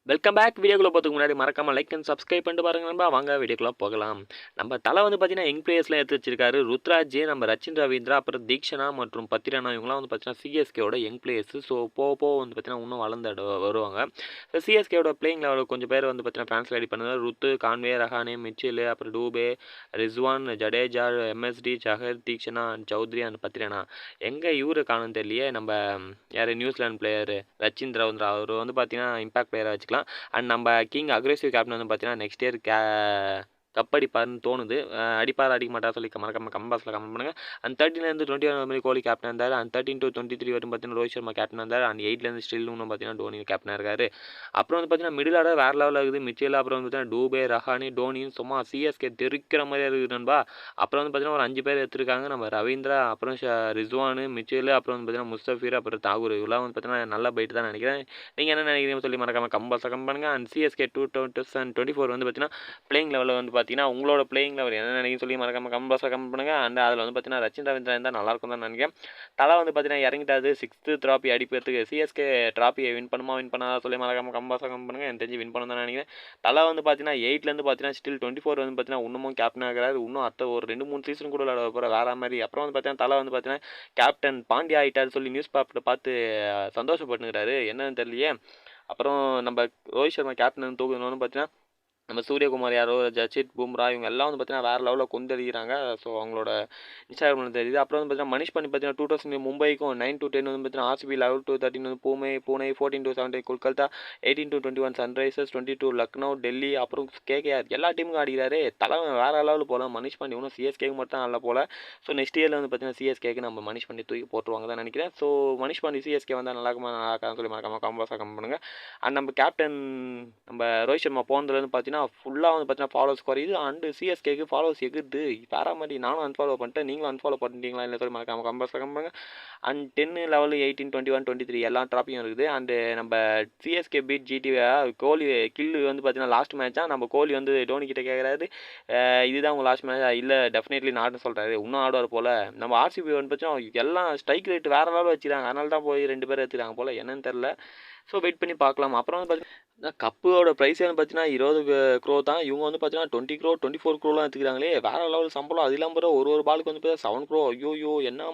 Welcome back. வீடியோக்குள்ள போகிறதுக்கு முன்னாடி மறக்காம லைக் அண்ட் சப்ஸ்கிரைப் பண்ணிட்டு பாருங்க நண்பா. வாங்க வீடியோக்குள்ள போகலாம். நம்ம தலை வந்து பார்த்தீங்கன்னா யங் பிளேயர்ஸ்லாம் எடுத்து வச்சிருக்காரு. ருத்ராஜ், நம்ம ரச்சின் ரவீந்திரா, அப்புறம் தீக்ஷனா மற்றும் பத்திரனா இவங்கலாம் வந்து பார்த்தீங்கன்னா சிஎஸ்கேவோட யங் பிளேயர்ஸ். ஸோ போக போக வந்து பார்த்தீங்கன்னா இன்னும் வளர்ந்து வருவாங்க. சிஎஸ்கேவோட பிளேயிங் லெவலில் கொஞ்சம் பேர் வந்து பார்த்தீங்கன்னா ஃபேன்ஸ் ரெடி பண்ணுறது ருத்து, கான்வே, ரஹானே, மிச்சில், அப்புறம் டூபே, ரிஸ்வான், ஜடேஜா, எம்எஸ்டி, ஜஹர், தீக்ஷனா, சௌத்ரி அண்ட் பத்திரனா. எங்கே இவரு காணும் தெரியலையே. நம்ம யார் நியூசிலாந்து பிளேயர் ரச்சின் ரவீந்திரா அவர் வந்து பார்த்தீங்கன்னா இம்பாக்ட் பிளேயராக வச்சுக்கலாம். அண்ட் நம்ம கிங் அக்ரெசிவ் கேப்டன் வந்து பார்த்தீங்கன்னா நெக்ஸ்ட் இயர் கப் அடிப்பாருன்னு தோணுது. அடிப்பார் அடிக்க மாட்டா சொல்லி மறக்காம கம்பாஸில் கமெண்ட் பண்ணுங்கள். அண்ட் 13லேருந்து 21 மாதிரி கோலி கேப்டன் இருந்தார். அண்ட் 13 to 23 வரும் பார்த்தீங்கன்னா ரோஹித் சர்மா கேப்டன் இருந்தார். அண்ட் 8லேருந்து ஸ்டில் இன்னும் பார்த்தீங்கன்னா டோனி கேப்டனாக இருக்காரு. அப்புறம் வந்து பார்த்தீங்கன்னா மிடில் ஆர்டர் வேறு லெவலில் இருக்குது. மிச்சில், அப்புறம் வந்து பார்த்தீங்கன்னா டூபே, ரஹானி, டோனின்னு சும்மா சிஎஸ்கே தெரிக்கிற மாதிரியே இருக்குது நண்பா. அப்புறம் வந்து பார்த்தீங்கன்னா ஒரு 5 பேர் எடுத்துருக்காங்க. நம்ம ரவீந்திரா, அப்புறம் ரிஸ்வானு, மிச்சில், அப்புறம் வந்து பார்த்தீங்கன்னா முஸ்தபீர், அப்புறம் தாகூர் இவெல்லாம் வந்து பார்த்தீங்கன்னா நல்ல பைட்டு தான் நினைக்கிறேன். நீங்கள் என்ன நினைக்கிறீங்கன்னு சொல்லி மறக்காம கம்பாஸில் கமெண்ட் பண்ணுங்கள். அண்ட் சிஎஸ்கே 2024 வந்து பார்த்தீங்கன்னா பிளேயிங் லெவலில் வந்து பார்த்தீங்கன்னா உங்களோட பிளேயிங் லெவல் என்ன நினைக்கிறீங்கன்னு சொல்லி மறக்காம கம்பாஸில் கமெண்ட் பண்ணுங்கள். அண்ட் அதில் வந்து பார்த்தீங்கன்னா ரச்சின் ரவீந்திரா இருந்தால் நல்லாயிருக்கும் தான் நினைக்கிறேன். தலை வந்து பார்த்தீங்கன்னா இறங்கிட்டாது 6th ட்ராஃபி அடிப்பதுக்கு. சிஎஸ்கே ட்ராஃபியை வின் வின் பண்ணாத சொல்லி மறக்காம கம்பாஸில் கமெண்ட் பண்ணுங்கள். எனக்கு தெரிஞ்சு வின் பண்ண தான் நினைக்கிறேன். தலை வந்து பார்த்தீங்கன்னா 8லேருந்து பார்த்தீங்கன்னா ஸ்டில் 24 வந்து பார்த்தீங்கன்னா இன்னமும் கேப்டன் ஆகிறாரு. இன்னும் அடுத்த ஒரு 2-3 சீசன் கூட விளையாட போகிற வேற மாதிரி. அப்புறம் வந்து பார்த்தீங்கன்னா தலை வந்து பார்த்தீங்கன்னா கேப்டன் பாண்டியா ஆகிட்டார் சொல்லி நியூஸ் பேப்பரை பார்த்து சந்தோஷப்பட்டுக்கிறாரு. என்னன்னு தெரியலையே. அப்புறம் நம்ம ரோஹித் சர்மா கேப்டன் தூக்கணும்னு பார்த்தீங்கன்னா நம்ம சூரியகுமார் யாதவ், ஜஸ்பிரீத் பும்ரா இவங்க எல்லாம் வந்து பார்த்தீங்கன்னா வேறு லெவலில் கொந்தளிக்கிறாங்க. ஸோ அவங்களோட இன்ஸ்டாகிராமில் தெரியுது. அப்புறம் வந்து பார்த்தீங்கன்னா மனிஷ் பண்ணி பார்த்தீங்கன்னா 2000 மும்பைக்கும் 9 to 10 வந்து பார்த்தீங்கன்னா ஆர்சிபி, 11 to 13 வந்து Pune, 14 to 17 Kolkata, 18 to 21 Sunrisers, 22 Lucknow, Delhi, அப்புறம் கேகேஆர் எல்லா டீமுக்கும் ஆடிக்கிறாரு. தலைவன் வேறு லெவலில் போகலாம். மனிஷ் பாண்டி இன்னும் சிஎஸ்கேக்கு மட்டும் தான் நல்லா போகல. ஸோ நெக்ஸ்ட் இயரில் வந்து பார்த்தீங்கன்னா சிஎஸ்கேக்கு நம்ம மனிஷ் பாண்டி தூக்கி போட்டுருவாங்க தான் நினைக்கிறேன். ஸோ மனிஷ் பாண்டி சிஎஸ்கே வந்தால் நல்லா சொல்லி மறக்காம காம்பாஸாக கம்மி பண்ணுங்கள். அண்ட் நம்ம கேப்டன் நம்ம ரோஹித் சர்மா போனதுலேருந்து பார்த்தீங்கன்னா ஃபுல்லாக வந்து பார்த்தீங்கன்னா ஃபாலோவர்ஸ் குறையுது. அண்டு சிஎஸ்கேக்கு ஃபாலோவர்ஸ் எகுது. வேறு மாதிரி நானும் அன்ஃபாலோ பண்ணிட்டேன், நீங்களும் அன்ஃபாலோ பண்ணிட்டீங்களா இல்லை சொல்லி மறக்காம கம்பாஸில் கம்பாங்க. அண்ட் 10 லெவலு 18, 21, 23 எல்லா ட்ராஃபியும் இருக்குது. அண்டு நம்ம சிஎஸ்கே பீட் ஜிடிவியா கோலி கில்லு வந்து பார்த்தீங்கன்னா லாஸ்ட் மேட்சாக நம்ம கோலி வந்து டோனி கிட்ட கேட்குறாரு, இதுதான் உங்கள் லாஸ்ட் மேட்சா? இல்லை டெஃபினெட்லி நாட்னு சொல்கிறாரு. இன்னும் ஆடுவார் போல். நம்ம ஆர்சிபி வந்து பார்த்தீங்கன்னா எல்லாம் ஸ்ட்ரைக் ரேட் வேறு லெவலில் வச்சுக்கிறாங்க. அதனால தான் போய் 2 பேர் எடுத்துக்கிறாங்க போல், என்னன்னு தெரில. ஸோ வெயிட் பண்ணி பார்க்கலாம். அப்புறம் வந்து பார்த்தீங்கன்னா கப்போட ப்ரைஸே வந்து பார்த்தீங்கன்னா 20 crore தான். இவங்க வந்து பார்த்தீங்கன்னா 20 crore 24 crore எடுத்துக்கிறாங்களே. வேறு லெவல் சம்பளம். அது இல்லாமல் ஒரு பாலுக்கு வந்து பார்த்தீங்கன்னா 7 crore. ஐயோ என்ன